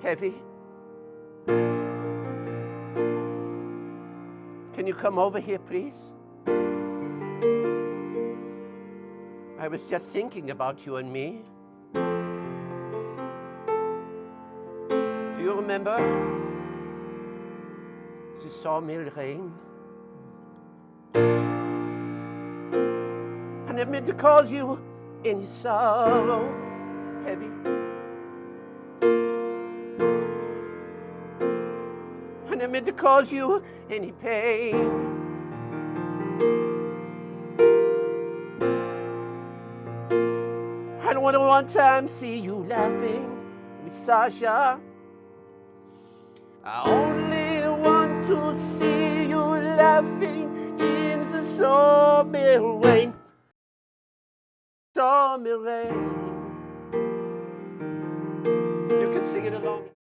heavy. Can you come over here, please? I was just thinking about you and me. Do you remember the Sawmill Rain? And I meant to cause you any sorrow heavy. And I meant to cause you any pain. I don't want to one time see you laughing with Sasha. I only want to see you laughing in the sawmill rain. Sawmill rain. You can sing it along.